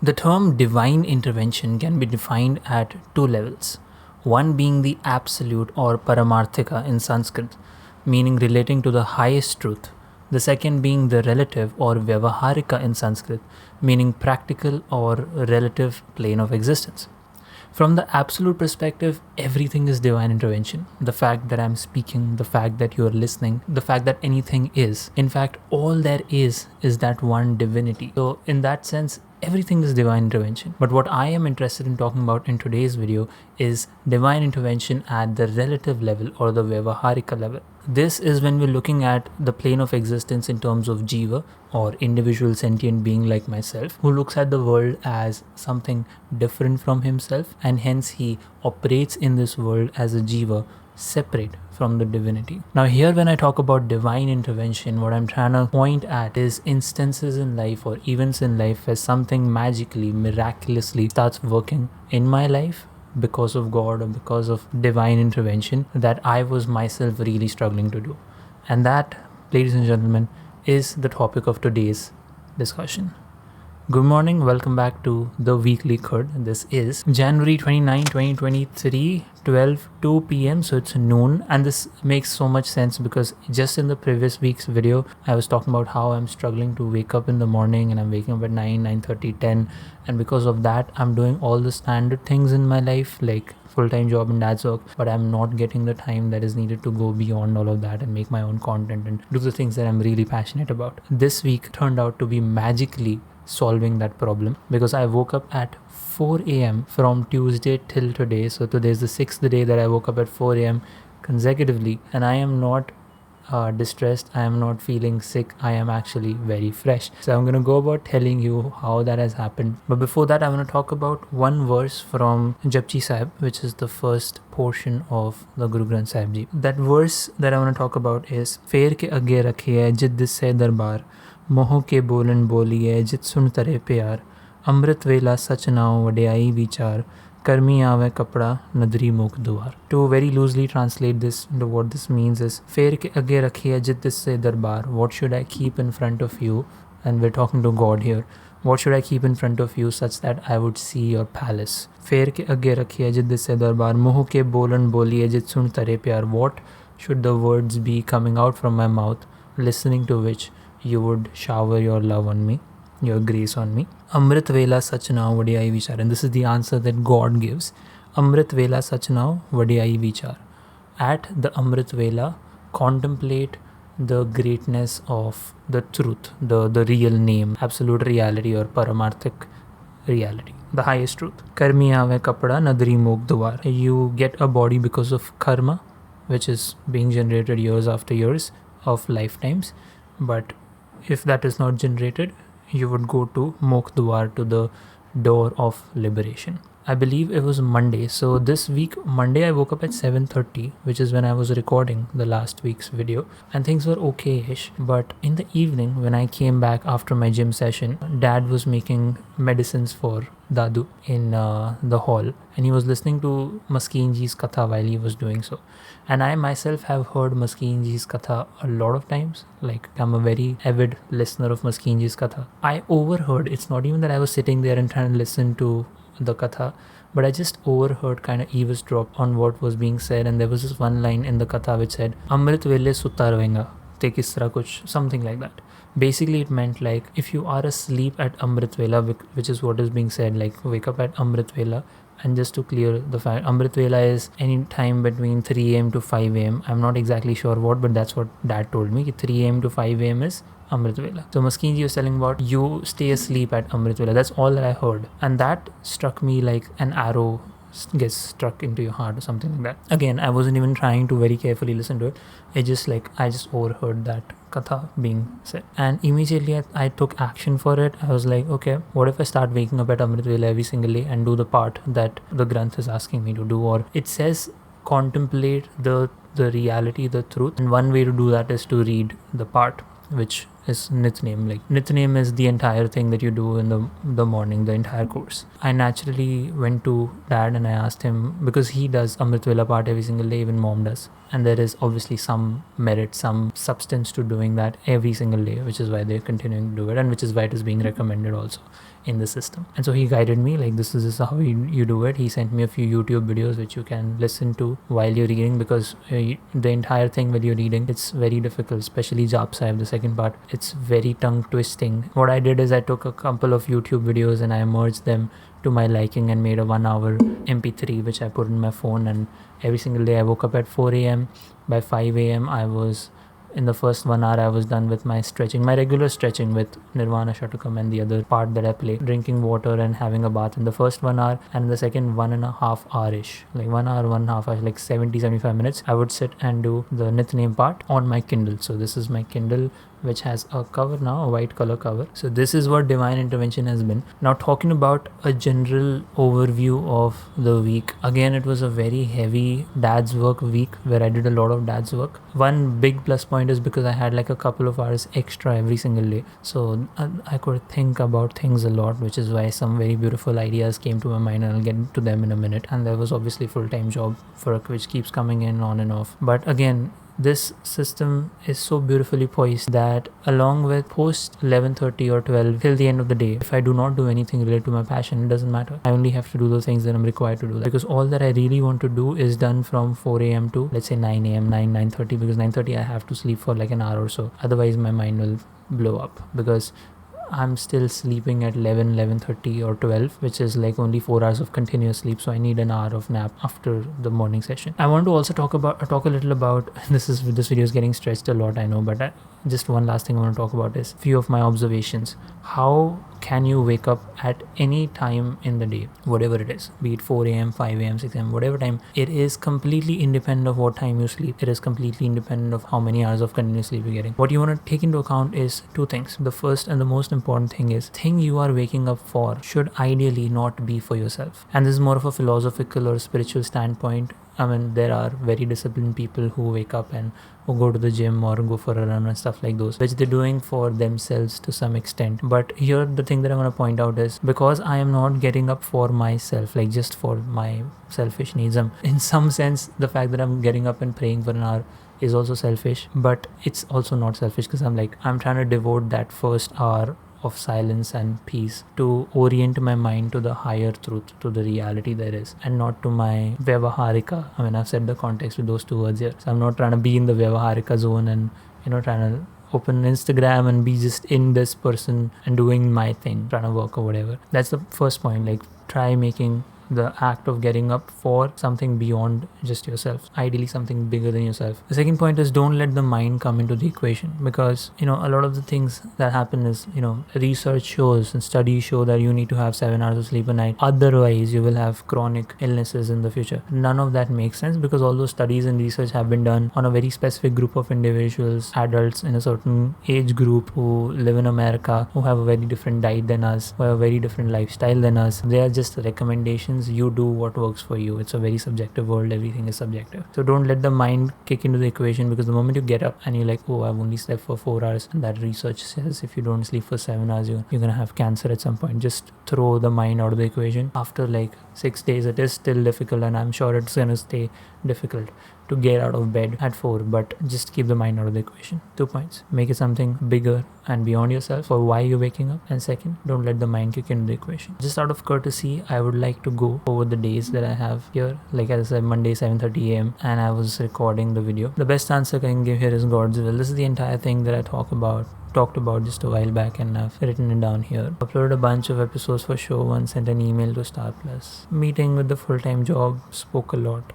The term divine intervention can be defined at two levels. One being the absolute or paramarthika in Sanskrit, meaning relating to the highest truth. The second being the relative or vyavaharika in Sanskrit, meaning practical or relative plane of existence. From the absolute perspective, everything is divine intervention. The fact that I'm speaking, the fact that you're listening, the fact that anything is. In fact, all there is that one divinity. So, in that sense, everything is divine intervention. But what I am interested in talking about in today's video is divine intervention at the relative level or the vyavaharika level. This is when we're looking at the plane of existence in terms of jiva or individual sentient being like myself, who looks at the world as something different from himself, and hence he operates in this world as a jiva separate from the divinity. Now here when I talk about divine intervention, what I'm trying to point at is instances in life or events in life where something magically, miraculously starts working in my life because of God or because of divine intervention that I was myself really struggling to do. And that, ladies and gentlemen, is the topic of today's discussion. Good morning, welcome back to the Weekly Khud. This is January 29, 2023, 2 p.m. So it's noon, and this makes so much sense because just in the previous week's video, I was talking about how I'm struggling to wake up in the morning, and I'm waking up at 9, 9:30, 10, and because of that, I'm doing all the standard things in my life like full-time job and dad's work, but I'm not getting the time that is needed to go beyond all of that and make my own content and do the things that I'm really passionate about. This week turned out to be magically solving that problem because I woke up at 4 a.m. from Tuesday till today. So today is the 6th day that I woke up at 4 a.m. consecutively, and I am not distressed, I am not feeling sick, I am actually very fresh. So I'm going to go about telling you how that has happened. But before that, I want to talk about one verse from Japji Sahib, which is the first portion of the Guru Granth Sahib Ji. That verse that I want to talk about is Fer ke agge rakhiye jidd se darbar, मोह के बोलन बोलिए जित सुन तरे प्यार, अमृत वेला सच नाव वड्याई विचार, कर्मी आवे कपड़ा नदरी मुख द्वार. To very loosely translate this, what this means is फेर के आगे रखिए जित से दरबार. What should I keep in front of you? And we're talking to God here. What should I keep in front of you such that I would see your palace? फेर के आगे रखिए जित से दरबार, मोह के बोलन बोलिए जित सुन तरे प्यार. What should the words be coming out from my mouth, listening to which you would shower your love on me, your grace on me? Amrit vela sach now vadiyai vichar. And this is the answer that God gives. Amrit vela sach now vadiyai vichar. At the Amrit vela, contemplate the greatness of the truth, the real name, absolute reality or paramarthik reality, the highest truth. Karmi aave kapda nadri mok dwar. You get a body because of karma, which is being generated years after years of lifetimes. But if that is not generated, you would go to Mokh Dwar, to the door of liberation. I believe it was Monday. So this week, Monday, I woke up at 7:30, which is when I was recording the last week's video, and things were okay-ish. But in the evening, when I came back after my gym session, Dad was making medicines for Dadu in the hall, and he was listening to Maskeen Ji's Katha while he was doing so. And I myself have heard Maskeen Ji's Katha a lot of times. Like, I'm a very avid listener of Maskeen Ji's Katha. I overheard, it's not even that I was sitting there and trying to listen to the Katha, but I just overheard, kind of eavesdropped on what was being said. And there was this one line in the Katha which said, Amrit vele sutta rahenga, te kis tarah kuch, something like that. Basically, it meant like, if you are asleep at Amrit Vela, which is what is being said, like wake up at Amrit Vela. And just to clear the fact, Amrit Vela is any time between 3 a.m. to 5 a.m. I'm not exactly sure what, but that's what Dad told me. 3 a.m. to 5 a.m. is Amrit Vela. So Maskeen Ji was telling about you stay asleep at Amrit Vela. That's all that I heard. And that struck me like an arrow gets struck into your heart or something like that. Again, I wasn't even trying to very carefully listen to it. I just overheard that Katha being said. And immediately I took action for it. I was like, okay, what if I start waking up at Amrit Vela every single day and do the part that the Granth is asking me to do? Or it says contemplate the reality, the truth. And one way to do that is to read the part, which is Nitnem. Like, Nitnem is the entire thing that you do in the morning, the entire course. I naturally went to Dad and I asked him, because he does Amrit Vela part every single day, even Mom does. And there is obviously some merit, some substance to doing that every single day, which is why they're continuing to do it, and which is why it is being recommended also in the system. And so he guided me like, this is how you do it. He sent me a few YouTube videos which you can listen to while you're reading, because the entire thing while you're reading, it's very difficult, especially Jap Sahib, the second part. It's very tongue twisting. What I did is I took a couple of YouTube videos and I merged them to my liking and made a 1 hour MP3 which I put in my phone, and every single day I woke up at 4 a.m. By 5 a.m. I was in the first 1 hour I was done with my stretching, my regular stretching with Nirvana Shatakam and the other part that I play, drinking water and having a bath in the first 1 hour, and in the second 1.5 hour-ish, like 1 hour, 1.5 hours, like 70-75 minutes, I would sit and do the Nitnem part on my Kindle. So this is my Kindle which has a cover now, a white color cover. So this is what divine intervention has been. Now talking about a general overview of the week. Again, it was a very heavy dad's work week where I did a lot of dad's work. One big plus point is because I had like a couple of hours extra every single day. So I could think about things a lot, which is why some very beautiful ideas came to my mind, and I'll get to them in a minute. And there was obviously full-time job work which keeps coming in on and off. But again, this system is so beautifully poised that along with post 11:30 or 12 till the end of the day, if I do not do anything related to my passion, it doesn't matter. I only have to do those things that I'm required to do, because all that I really want to do is done from 4 a.m. to let's say 9 a.m. 9:30, because 9:30 I have to sleep for like an hour or so, otherwise my mind will blow up, because I'm still sleeping at 11:30 or 12, which is like only 4 hours of continuous sleep. So I need an hour of nap after the morning session. I want to also talk a little about this video is getting stretched a lot, I know, but just one last thing I want to talk about is few of my observations. How can you wake up at any time in the day, whatever it is, be it 4 a.m., 5 a.m., 6 a.m., whatever time, it is completely independent of what time you sleep. It is completely independent of how many hours of continuous sleep you're getting. What you want to take into account is two things. The first and the most important thing is, thing you are waking up for should ideally not be for yourself. And this is more of a philosophical or spiritual standpoint. I mean, there are very disciplined people who wake up and who go to the gym or go for a run and stuff like those, which they're doing for themselves to some extent. But here the thing that I want to point out is, because I am not getting up for myself, like just for my selfish needs, in some sense the fact that I'm getting up and praying for an hour is also selfish, but it's also not selfish, because I'm trying to devote that first hour of silence and peace to orient my mind to the higher truth, to the reality there is, and not to my Vyavaharika. I mean, I've said the context with those two words here. So I'm not trying to be in the Vyavaharika zone and, trying to open Instagram and be just in this person and doing my thing, trying to work or whatever. That's the first point. Like, try making the act of getting up for something beyond just yourself, ideally something bigger than yourself. The second point is, don't let the mind come into the equation, because a lot of the things that happen is, research shows and studies show that you need to have 7 hours of sleep a night, otherwise you will have chronic illnesses in the future. None of that makes sense, because all those studies and research have been done on a very specific group of individuals, adults in a certain age group who live in America, who have a very different diet than us, who have a very different lifestyle than us. They are just recommendations. You do what works for you. It's a very subjective world. Everything is subjective. So don't let the mind kick into the equation, because the moment you get up and you're like, oh, I've only slept for 4 hours, and that research says if you don't sleep for 7 hours, you're gonna have cancer at some point. Just throw the mind out of the equation. After like 6 days, it is still difficult, and I'm sure it's gonna stay difficult to get out of bed at 4, but just keep the mind out of the equation. 2 points. Make it something bigger and beyond yourself for why you're waking up. And second, don't let the mind kick into the equation. Just out of courtesy, I would like to go over the days that I have here. Like as I said, Monday 7:30 a.m. and I was recording the video. The best answer I can give here is God's will. This is the entire thing that I talked about just a while back, and I've written it down here. Uploaded a bunch of episodes for show one, sent an email to Star Plus. Meeting with the full-time job, spoke a lot.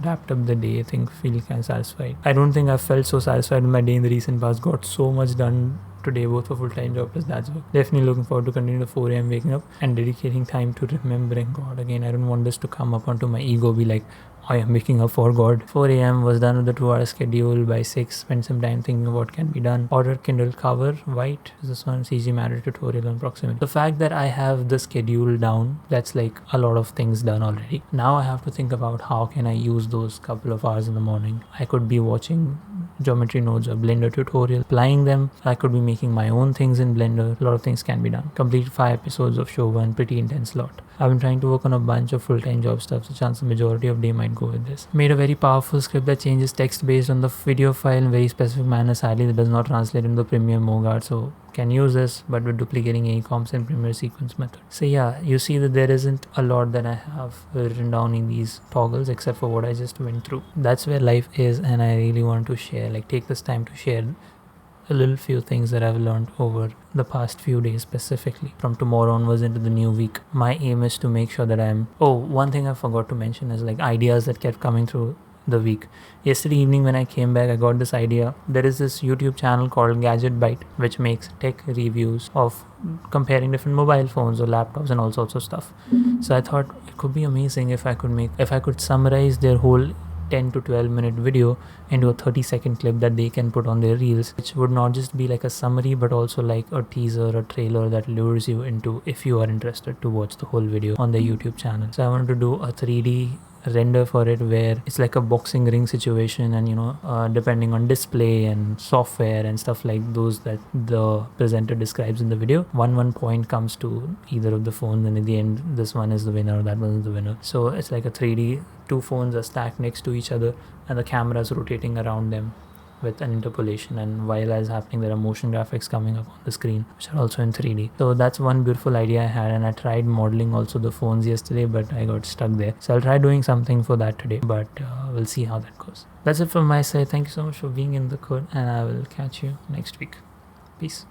Wrapped up the day, I think, feeling kind of satisfied. I don't think I've felt so satisfied with my day in the recent past. Got so much done today, both for full-time job plus that's work. Definitely looking forward to continue the 4 a.m. waking up and dedicating time to remembering God. Again, I don't want this to come up onto my ego, be like, I am waking up for God. 4 a.m. was done with the 2-hour schedule. By 6, spent some time thinking of what can be done. Ordered Kindle cover, white. This one, CG Matter tutorial on proximity. The fact that I have the schedule down, that's like a lot of things done already. Now I have to think about how can I use those couple of hours in the morning. I could be watching geometry nodes or Blender tutorial, applying them. I could be making my own things in Blender. A lot of things can be done. Completed 5 episodes of show one, pretty intense lot. I've been trying to work on a bunch of full-time job stuff, so chance the majority of day might go with this. Made a very powerful script that changes text based on the video file in very specific manner. Sadly, that does not translate into the Premiere Mogart, so can use this, but with duplicating any comps in Premiere sequence method. So yeah, you see that there isn't a lot that I have written down in these toggles except for what I just went through. That's where life is, and I really want to share, like take this time to share a little few things that I've learned over the past few days, specifically from tomorrow onwards into the new week. My aim is to make sure that one thing I forgot to mention is like ideas that kept coming through the week. Yesterday evening when I came back, I got this idea. There is this YouTube channel called Gadget Byte, which makes tech reviews of comparing different mobile phones or laptops and all sorts of stuff. So I thought it could be amazing if I could summarize their whole 10 to 12 minute video into a 30-second clip that they can put on their reels, which would not just be like a summary but also like a teaser, a trailer that lures you into, if you are interested, to watch the whole video on their YouTube channel. So I wanted to do a 3D render for it where it's like a boxing ring situation, and depending on display and software and stuff like those that the presenter describes in the video, one point comes to either of the phones, and in the end this one is the winner or that one is the winner. So it's like a 3D, two phones are stacked next to each other and the camera is rotating around them with an interpolation, and while that's happening there are motion graphics coming up on the screen which are also in 3D. So that's one beautiful idea I had, and I tried modeling also the phones yesterday but I got stuck there. So I'll try doing something for that today, but we'll see how that goes. That's it from my side. Thank you so much for being in the khud, and I will catch you next week. Peace.